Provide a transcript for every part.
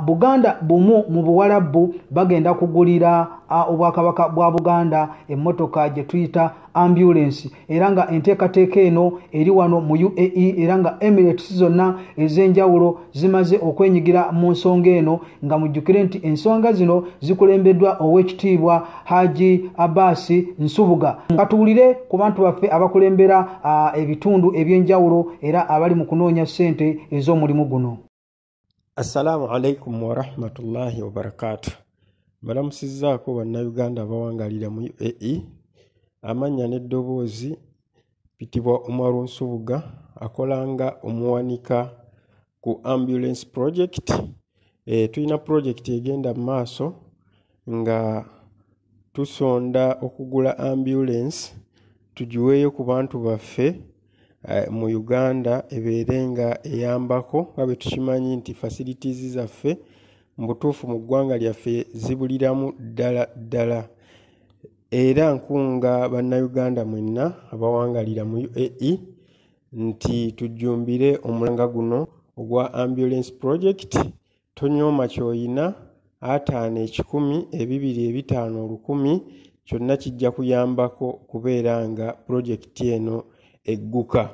Buganda Bumu mu Buwarabu bagenda kugulira obwakabaka bwa Buganda emmotoka gye tuyita ambulance era nga enteekateeka eno eri wano mu UAE era nga Emirates zonna ez'enjawulo zimaze okwenyigira mu nsonga eno nga mujjukire nti ensonga zino zikulembeddwa ow'ekitiibwa Haji Abbas Nsubuga. Katuwulire ku bantu baffe abakulembera ebitundu eby'enjawulo era abali mu kunoonya ssente ez'omulimu guno. Assalamu alaikum wa rahmatullahi wa barakatuh. Balamusizzaako bannayuganda abawangalira mu UAE. Amannya n'eddoboozi pitibwa Umaru Nsubuga, akolanga omuwanika ku ambulance project. Tulina project egenda mu maaso nga tusonda okugula ambulance tugiweeyo ku bantu baffe mu Uganda ebeere nga eyambako nga bwe tukimanyi nti facilities zaffe mu butuufu mu ggwanga lyaffe zibuliramu ddala era nkunga bannayuganda mwenna abawangalira mu UAE nti tujjumbire omulanga guno ogwa ambulance project. Tonyooma ky'oyina ataano 1,000 2,000 5,000 1,000 kyonna kijja kuyambako kubeera nga project eno egguka.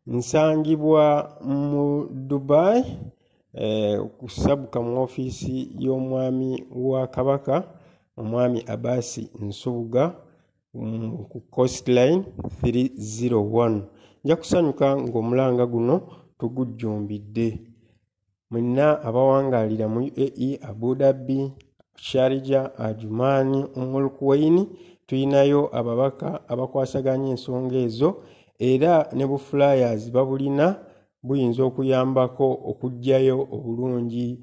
Nsangibwa mu Dubai kusabuka mu ofiisi y'omwami wa Kabaka omwami Abbas Nsubuga ku Coastline 301. Nja kusanyuka ng'omulanga guno tugujjumbidde. Mwenna abawangalira mu UAE, Abu Dhabi, Sharjah, Ajumani, Ummul Quwain, tuyinayo ababaka abakwasaganya ensonga ezo era ne bu flyers babulina buyinza okuyambako okujjayo obulungi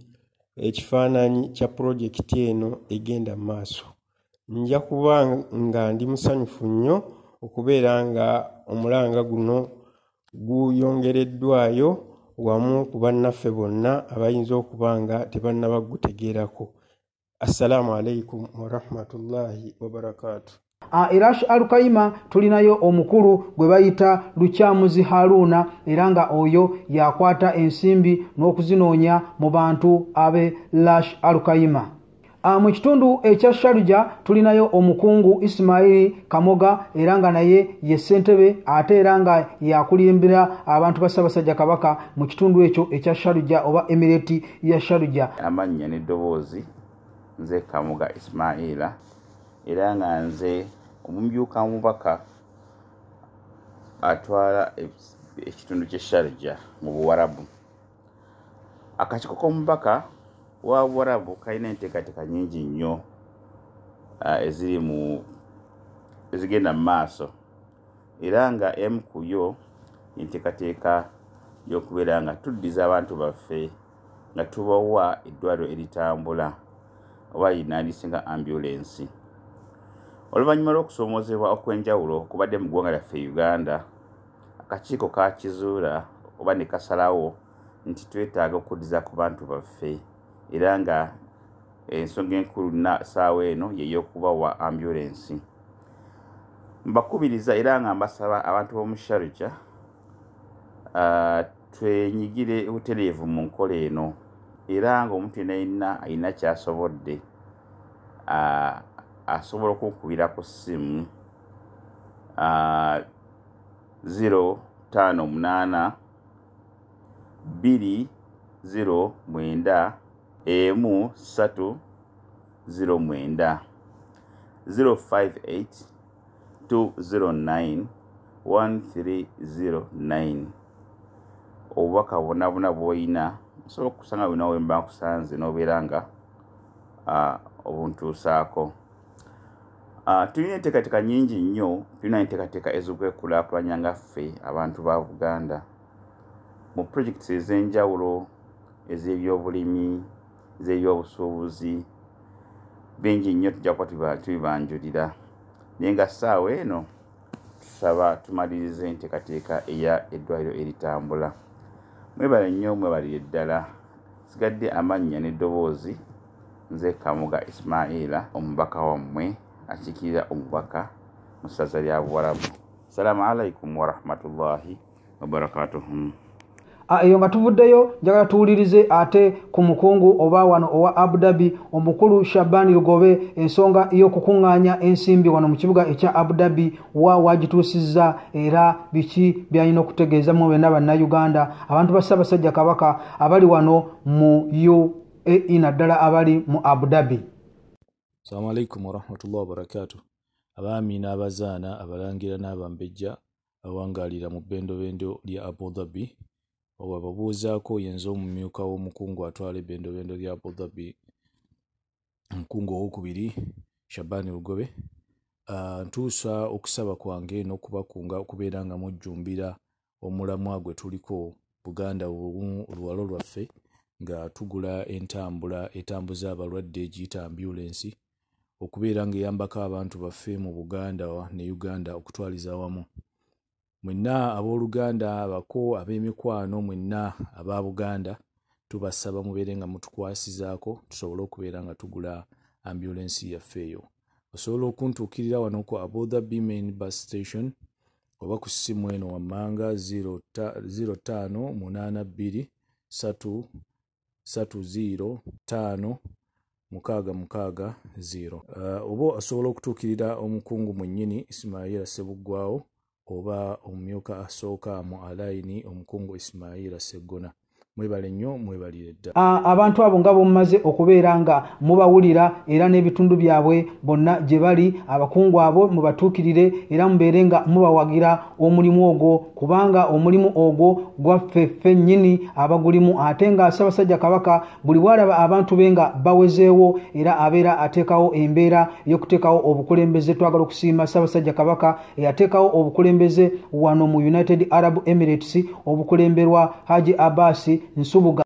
ekifaananyi kya project eno egenda mu maaso. Nja kuba nga ndi musanyufu nnyo okubeera nga omulanga guno guyongereddwayo wamu ku bannaffe bonna abayinza okuba nga tebannaba gutegeerako. Assalamu alaikum wa rahmatullahi wa barakatuh. Irash Al-Kaima tulinayo omukulu gwe bayita Lukyamuzi Haruna era nga oyo yakwata ensimbi n'okuzinoonya mu bantu abe Lash Al-Kaima. Mu kitundu ekya Sharjah tulinayo omukungu Ismail Kamoga era nga naye ye ssentebe ate era nga yakulimbira abantu bassabassajja Kabaka mu kitundu ekyo ekya Sharjah oba Emirate ya Sharjah. Amannya n'eddoboozi nze Kamoga Ismaila era nga nze omumyuka omubaka atwala ekitundu kye Sharjah mu Buwarabu. Akakiiko k'omubaka wa Buwarabu kalina enteekateeka nnyingi nnyo ezigenda mu maaso era nga emu ku yo enteekateeka y'okubeera nga tuddiza abantu baffe nga tubawa eddwaliro eritambula oba yinaandise nga ambulance. Oluvannyuma lw'okusoomozebwa okw'enjawulo kubadde mu ggwanga lyaffe Uganda, akakiiko kakizuula oba ne kasalawo nti twetaaga okuddiza ku bantu baffe era nga ensonga enkulu ssaawa eno y'ey'okubawa ambulance. Mbakubiriza era nga mbasaba abantu b'omu Sharjah twenyigire butereevu mu nkola eno era nga omuntu yenna alina ky'asobodde asobola okunkubira ku ssimu 058 209 1309 058 209 1309. Obubaka bwonna bw'olina osobola okusanga bwina wemba nkusanze n'obeera nga obuntuusaako. Tulina enteekateeka nnyingi nnyo, tulina enteekateeka ez'okwekulaakulanya nga ffe abantu ba Buganda mu projects ez'enjawulo ez'ebyobulimi, ez'ebyobusuubuzi, bingi nnyo tujja kuba tubibanjulira. Naye nga ssaawa eno tusaba tumalirize enteekateeka eya eddwaliro eritambula. Mwebale nnyo, mwebalire ddala. Sigadde amannya n'eddoboozi nze Kamoga Ismaila, omubaka wammwe akiikirira omubaka mu ssaza lya Buwarabu. Assalamu alaikum wa rahmatullahi wa barakatuh. eyo nga tuvuddeyo njagala tuwulirize ate ku mukungu oba wano owa Abu Dhabi omukulu Shabani Lugobe ensonga y'okukuŋŋaanya ensimbi wano mu kibuga ekya Abu Dhabi wagituusizza era biki byalina okutegeeza mu bonna bannayuganda abantu ba Ssaabasajja Kabaka abali wano mu UAE naddala abali mu Abu Dhabi. Assalamu alaikum warahmatullahi wabarakatuh. Abaami n'abazaana abalangira n'abambejja abawangalira mu bbendobendo lya Abu Dhabi wababuuzaako yenza omumyuka w'omukungu atwala ebbendobendo lya Abu Dhabi omukungu owokubiri Shabani Lugobe. Ntuusa okusaba kwange n'okubakunga okubeera nga mujjumbira omulamwa gwe tuliko Buganda oluwalo lwaffe nga tugula entambula etambuza abalwadde giyita ambulensi okubeera nga eyambako abantu baffe mu Buganda ne Uganda okutwaliza awamu. Mwenna abooluganda abako ab'emikwano mwenna aba Buganda tubasaba mubeere nga mutukwasizaako tusobole okubeera nga tugula ambulensi yaffe eyo. Osobola okuntuukirira wano ku Abu Dhabi main bus station oba ku ssimu eno wammanga 0582 330 560. Oba osobola okutuukirira omukungu mwennyini Ismaila Ssebuggwawo oba omumyuka asooka mu alayini omukungu Ismaila Sseggona. Mwebale nnyo mwebalire dda. Abantu abo nga bomumaze okubeera nga mubawulira era n'ebitundu byabwe bonna gye bali abakungu abo mubatuukirire era mubeere nga mubawagira omulimu ogwo kubanga omulimu ogwo gwaffe ffennyini abagulimu ate nga Ssaabasajja Kabaka buli bwalaba abantu be nga bawezeewo era abeera ateekawo embeera y'okuteekawo obukulembeze. Twagala okusiima Ssaabasajja Kabaka eyateekawo obukulembeze wano mu United Arab Emirates obukulemberwa Haji Abbas Nsubuga.